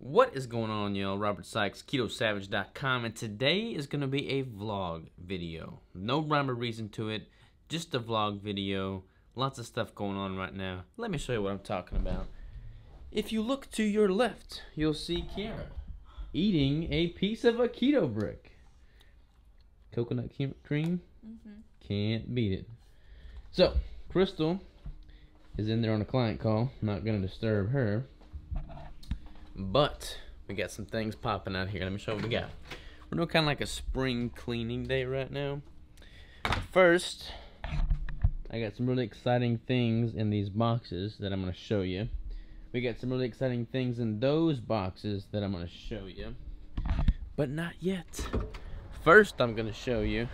What is going on, y'all? Robert Sykes, KetoSavage.com, and today is going to be a vlog video. No rhyme or reason to it, just a vlog video. Lots of stuff going on right now. Let me show you what I'm talking about. If you look to your left, you'll see Kiara eating a piece of a Keto Brick. Coconut cream? Can't beat it. So, Crystal is in there on a client call. Not going to disturb her. But we got some things popping out here. Let me show you what we got. We're doing kind of like a spring cleaning day right now. First, I got some really exciting things in these boxes that I'm going to show you. We got some really exciting things in those boxes that I'm going to show you. But not yet. First, I'm going to show you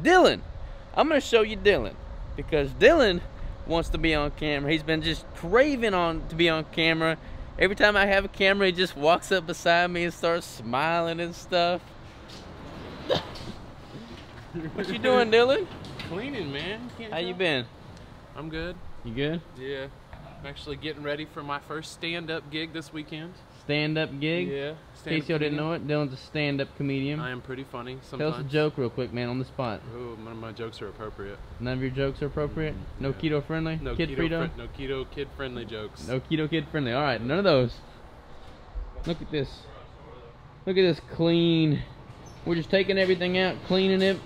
Dylan. I'm going to show you Dylan. Because Dylan wants to be on camera. He's been just craving to be on camera. Every time I have a camera, he just walks up beside me and starts smiling and stuff. What you doing, Dylan? Cleaning, man. How you been? I'm good. You good? Yeah. I'm actually getting ready for my first stand-up gig this weekend. Stand-up gig? Yeah. In case y'all didn't know it, Dylan's a stand-up comedian. I am pretty funny sometimes. Tell us a joke real quick, man, on the spot. Oh, none of my jokes are appropriate. None of your jokes are appropriate? No Yeah. keto friendly? No kid keto, no keto kid-friendly jokes. No keto kid friendly. All right, none of those. Look at this. Look at this clean. We're just taking everything out, cleaning it.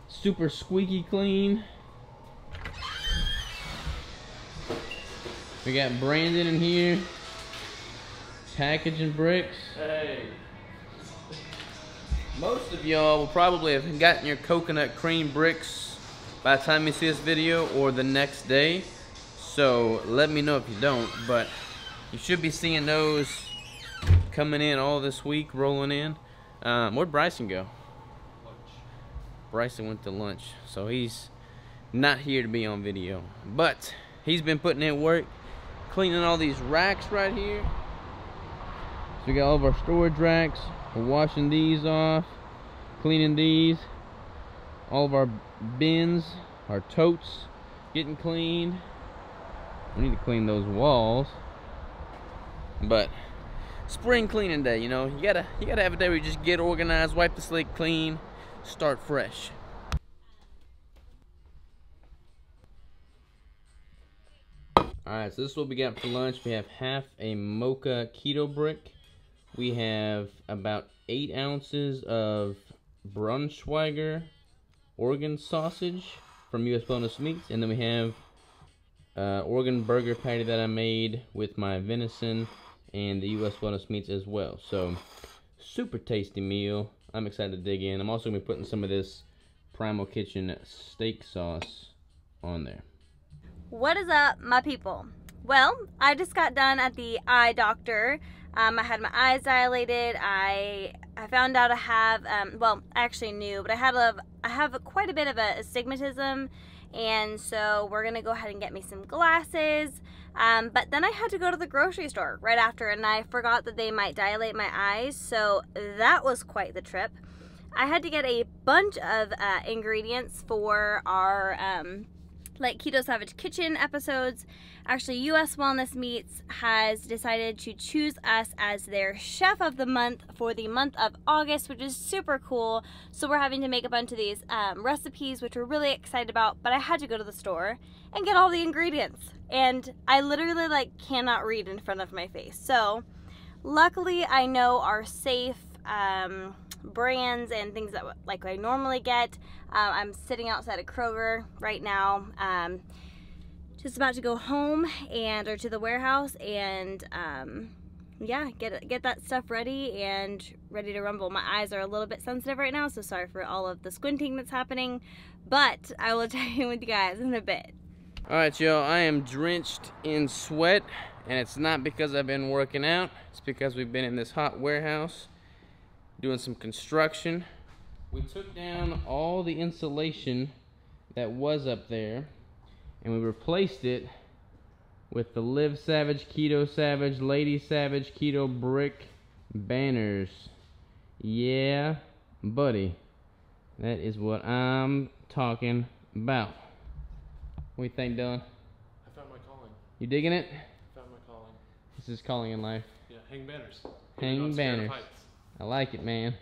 Super squeaky clean. We got Brandon in here. Packaging bricks. Hey. Most of y'all will probably have gotten your coconut cream bricks by the time you see this video or the next day. So let me know if you don't, but you should be seeing those coming in all this week, rolling in. Where'd Bryson go? Lunch. Bryson went to lunch, so he's not here to be on video. But he's been putting in work, cleaning all these racks right here. So we got all of our storage racks. We're washing these off, cleaning these. All of our bins, our totes, getting cleaned. We need to clean those walls. But spring cleaning day, you know, you gotta have a day where you just get organized, wipe the slate clean, start fresh. Alright, so this is what we got for lunch. We have half a mocha keto brick. We have about 8 ounces of Braunschweiger Oregon sausage from US Bonus Meats, and then we have Oregon burger patty that I made with my venison and the US Bonus Meats as well. So, super tasty meal. I'm excited to dig in. I'm also going to be putting some of this Primal Kitchen steak sauce on there. What is up, my people? Well, I just got done at the eye doctor. I had my eyes dilated. I found out I have, well, I actually knew, but I have quite a bit of a astigmatism, and so we're gonna go ahead and get me some glasses. But then I had to go to the grocery store right after, and I forgot that they might dilate my eyes, so that was quite the trip. I had to get a bunch of ingredients for our like Keto Savage Kitchen episodes. Actually, US Wellness Meats has decided to choose us as their chef of the month for the month of August, which is super cool. So we're having to make a bunch of these recipes, which we're really excited about, but I had to go to the store and get all the ingredients. And I literally like cannot read in front of my face. So luckily I know our safe brands and things that like I normally get. I'm sitting outside of Kroger right now, just about to go home or to the warehouse and yeah, get that stuff ready and ready to rumble. My eyes are a little bit sensitive right now, so sorry for all of the squinting that's happening, but I will check in with you guys in a bit. Alright, y'all, I am drenched in sweat, and it's not because I've been working out. It's because we've been in this hot warehouse doing some construction. We took down all the insulation that was up there, and we replaced it with the Live Savage, Keto Savage, Lady Savage, Keto Brick banners. Yeah, buddy. That is what I'm talking about. What do you think, Dylan? I found my calling. You digging it? I found my calling. This is calling in life. Yeah, hang banners. Hang banners. I like it, man.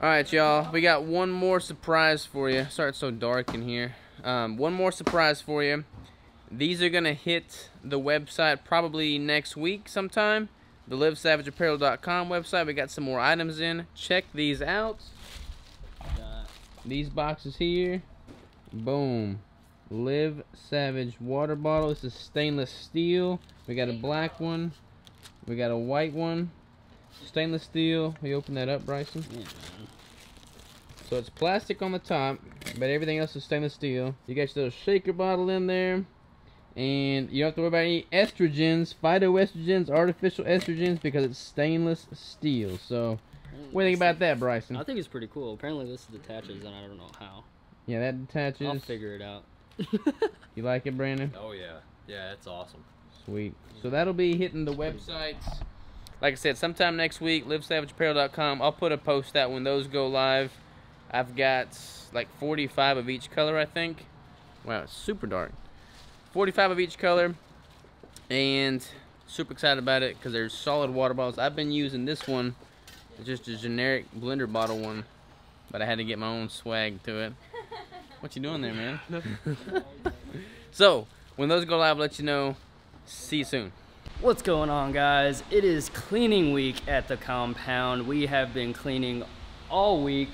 Alright, y'all. We got one more surprise for you. Sorry it's so dark in here. One more surprise for you. These are going to hit the website probably next week sometime. The LiveSavageApparel.com website. We got some more items in. Check these out. These boxes here. Boom. Live Savage water bottle. This is stainless steel. We got a black one. We got a white one. Stainless steel. We open that up, Bryson. Yeah. So it's plastic on the top, but everything else is stainless steel. You got your little shaker bottle in there. And you don't have to worry about any estrogens, phytoestrogens, artificial estrogens, because it's stainless steel. So, what do you think about that, Bryson? I think it's pretty cool. Apparently this detaches, and I don't know how. Yeah, that detaches. I'll figure it out. You like it, Brandon? Oh, yeah. Yeah, it's awesome. Sweet. So that'll be hitting the websites. Like I said, sometime next week, LiveSavageApparel.com. I'll put a post out when those go live. I've got like 45 of each color, I think. Wow, it's super dark. 45 of each color, and super excited about it because there's solid water bottles. I've been using this one, just a generic blender bottle one, but I had to get my own swag to it. What you doing there, man? So, when those go live, I'll let you know. See you soon. What's going on, guys? It is cleaning week at the compound. We have been cleaning all week.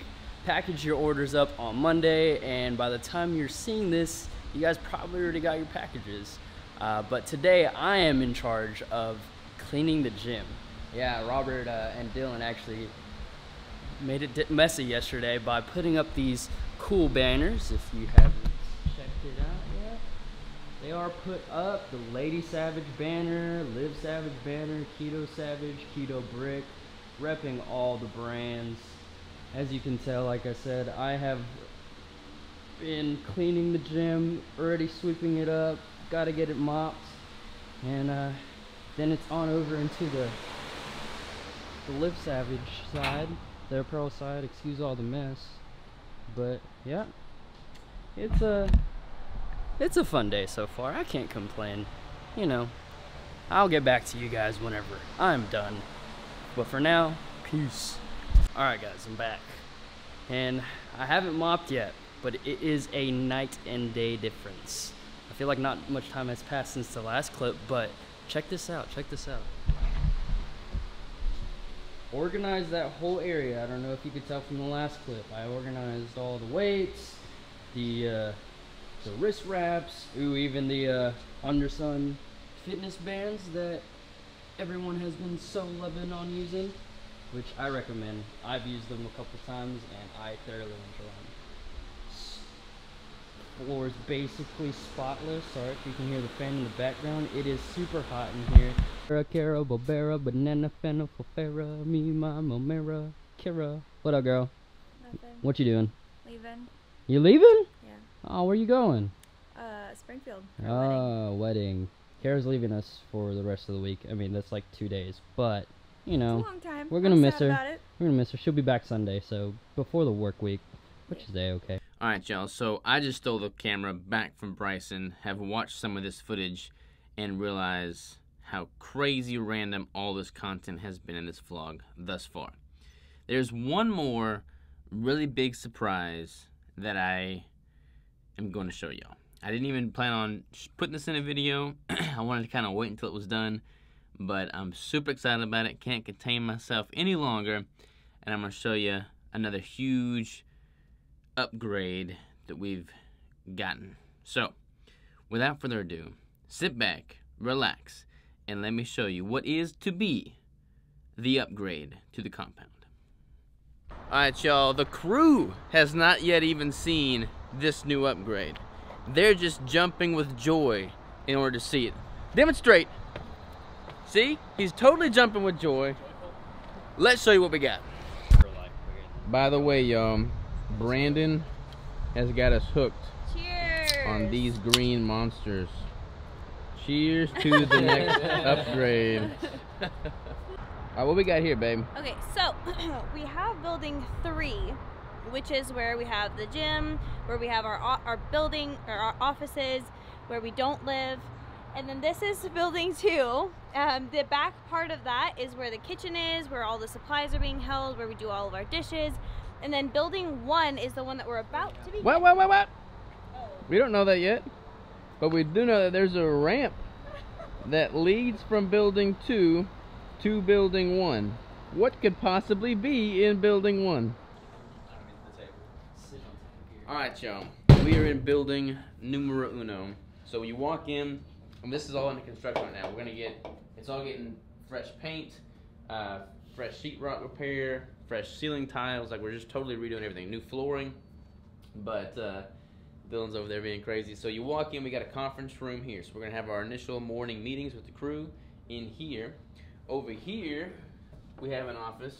Package your orders up on Monday, and by the time you're seeing this, you guys probably already got your packages. But today I am in charge of cleaning the gym. Yeah, Robert and Dylan actually made it messy yesterday by putting up these cool banners. If you haven't checked it out yet, they are put up. The Lady Savage banner, Live Savage banner, Keto Savage, Keto Brick, repping all the brands. As you can tell, like I said, I have been cleaning the gym, already sweeping it up, gotta get it mopped, and then it's on over into the Live Savage side, the apparel side. Excuse all the mess, but yeah, it's a fun day so far. I can't complain. You know, I'll get back to you guys whenever I'm done, but for now, peace. Alright guys, I'm back, and I haven't mopped yet, but it is a night and day difference. I feel like not much time has passed since the last clip, but check this out, check this out. Organized that whole area. I don't know if you could tell from the last clip. I organized all the weights, the wrist wraps, even the Undersun fitness bands that everyone has been so loving on using, which I recommend. I've used them a couple times and I thoroughly enjoy them. Floor is basically spotless. Sorry if you can hear the fan in the background. It is super hot in here. Cara, Bobera, banana, fennel, fofera, me, mama, mera, Kira. What up, girl? Nothing. What you doing? Leaving. You leaving? Yeah. Oh, where you going? Springfield. Oh, wedding. Kara's leaving us for the rest of the week. I mean, that's like 2 days, but you know, it's a long time. we're gonna miss her. We're gonna miss her. She'll be back Sunday, so before the work week, which is okay. Alright, y'all, so I just stole the camera back from Bryson, have watched some of this footage, and realize how crazy random all this content has been in this vlog thus far. There's one more really big surprise that I am going to show y'all. I didn't even plan on putting this in a video. I wanted to kind of wait until it was done, but I'm super excited about it. Can't contain myself any longer, and I'm going to show you another huge upgrade that we've gotten. So, without further ado, sit back, relax, and let me show you what is to be the upgrade to the compound. Alright, y'all, the crew has not yet even seen this new upgrade. They're just jumping with joy in order to see it. Demonstrate. See? He's totally jumping with joy. Let's show you what we got. By the way, y'all, Brandon has got us hooked. Cheers. On these green monsters. Cheers to the next upgrade. What we got here, babe? Okay, so we have building 3, which is where we have the gym, where we have our building, or our offices, where we don't live, And then this is building 2. The back part of that is where the kitchen is, where all the supplies are being held, where we do all of our dishes. And then building 1 is the one that we're about to be. What? We don't know that yet. But we do know that there's a ramp that leads from building 2 to building 1. What could possibly be in building 1? Alright, y'all. We are in building numero uno. So you walk in, and this is all under construction right now. We're gonna get, it's all getting fresh paint, fresh sheetrock repair, fresh ceiling tiles. Like, we're just totally redoing everything. New flooring. But Dylan's over there being crazy. So you walk in, we got a conference room here. So we're gonna have our initial morning meetings with the crew in here. Over here, we have an office.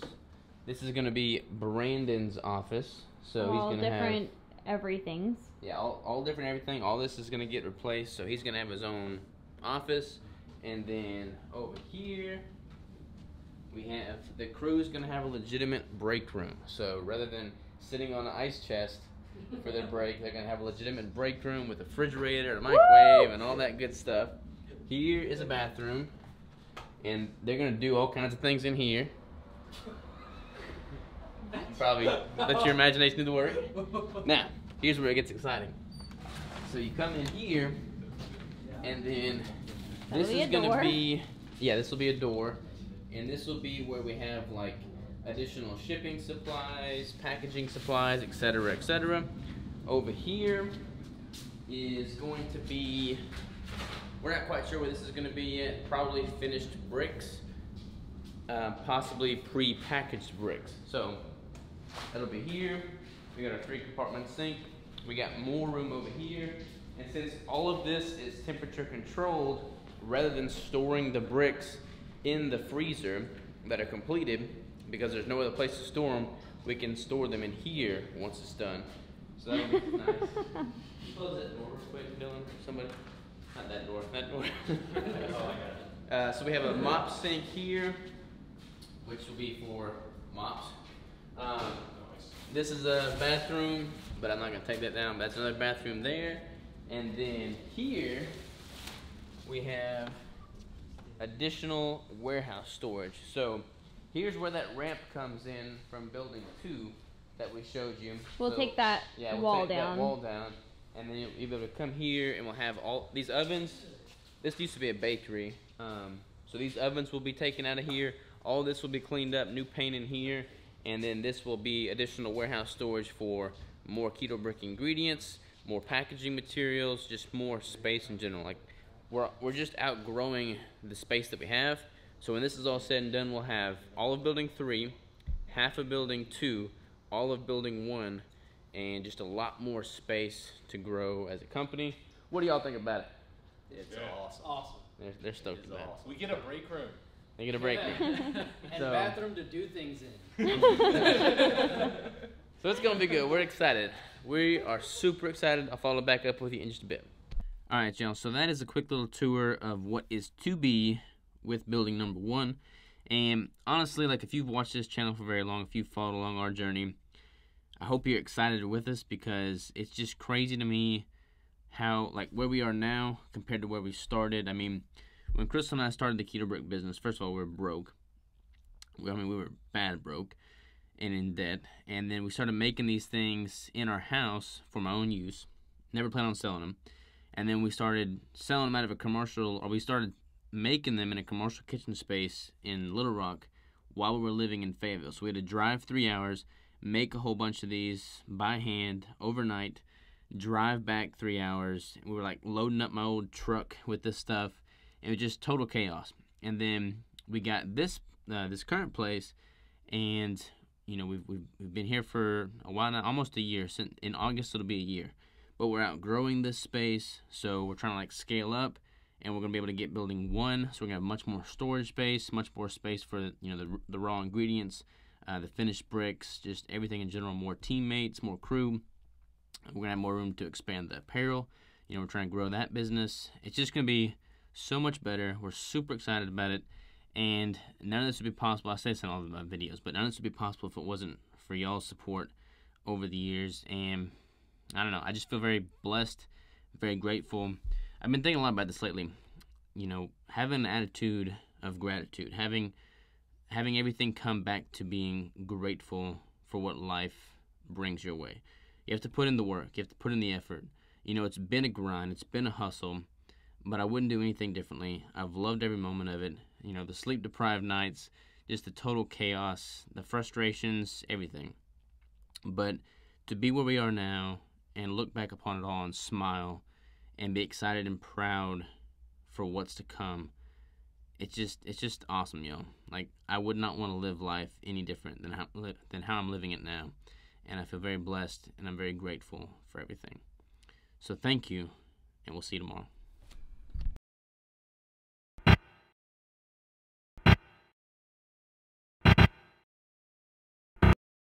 This is gonna be Brandon's office. So all he's gonna different everythings. Yeah, all different everything. All this is gonna get replaced. So he's gonna have his own office. And then over here, we have, the crew's gonna have a legitimate break room. So rather than sitting on an ice chest for their break, they're gonna have a legitimate break room with a refrigerator, a microwave, and all that good stuff. Here is a bathroom, and they're gonna do all kinds of things in here. Probably let your imagination do the work. Now, here's where it gets exciting. So you come in here, and then this is gonna be, yeah, this will be a door, and this will be where we have like additional shipping supplies, packaging supplies, etc., etc. Over here is going to be, we're not quite sure where this is going to be yet. Probably finished bricks, possibly pre-packaged bricks. So that'll be here. We got our 3-compartment sink. We got more room over here. And since all of this is temperature controlled, rather than storing the bricks in the freezer that are completed, because there's no other place to store them, we can store them in here once it's done. So that'll be nice. Close that door real quick, Dylan. Somebody. Not that door. That door. So we have a mop sink here, which will be for mops. This is a bathroom, but I'm not going to take that down. That's another bathroom there. And then here, we have additional warehouse storage. So here's where that ramp comes in from building 2 that we showed you. We'll take that wall down. That wall down, and then you'll be able to come here, and we'll have all these ovens. This used to be a bakery, so these ovens will be taken out of here. All this will be cleaned up, new paint in here, and then this will be additional warehouse storage for more Keto Brick ingredients, more packaging materials, just more space in general. Like, we're just outgrowing the space that we have. So when this is all said and done, we'll have all of building 3, half of building 2, all of building 1, and just a lot more space to grow as a company. What do y'all think about it? It's awesome. Awesome. They're stoked about it. Awesome. We get a break room. They get a break room. And So- bathroom to do things in. So it's gonna be good. We're excited. We are super excited. I'll follow back up with you in just a bit. All right, y'all. So that is a quick little tour of what is to be with building number 1. And honestly, like, if you've watched this channel for very long, if you've followed along our journey, I hope you're excited with us, because it's just crazy to me how, like, where we are now compared to where we started. I mean, when Crystal and I started the Keto Brick business, first of all, we were broke. We were bad broke and in debt. And then we started making these things in our house for my own use. Never planned on selling them. And then we started selling them out of a commercial, or we started making them in a commercial kitchen space in Little Rock while we were living in Fayetteville. So we had to drive 3 hours, make a whole bunch of these by hand overnight, drive back 3 hours. We were like loading up my old truck with this stuff. It was just total chaos. And then we got this this current place, and you know, we've been here for a while now, almost a year. Since in August it'll be a year. But we're outgrowing this space, so we're trying to like scale up, and we're gonna be able to get building 1. So we're gonna have much more storage space, much more space for, you know, the raw ingredients, the finished bricks, just everything in general. More teammates, more crew. We're gonna have more room to expand the apparel. You know, we're trying to grow that business. It's just gonna be so much better. We're super excited about it, and none of this would be possible. I say this in all of my videos, but none of this would be possible if it wasn't for y'all's support over the years. And I don't know, I just feel very blessed, very grateful. I've been thinking a lot about this lately. have an attitude of gratitude, having everything come back to being grateful for what life brings your way. You have to put in the work. You have to put in the effort. It's been a grind. It's been a hustle, but I wouldn't do anything differently. I've loved every moment of it. The sleep-deprived nights, just the total chaos, the frustrations, everything. But to be where we are now and look back upon it all and smile and be excited and proud for what's to come, it's just awesome, yo. Like, I would not want to live life any different than how I'm living it now. And I feel very blessed, and I'm very grateful for everything. So thank you, and we'll see you tomorrow.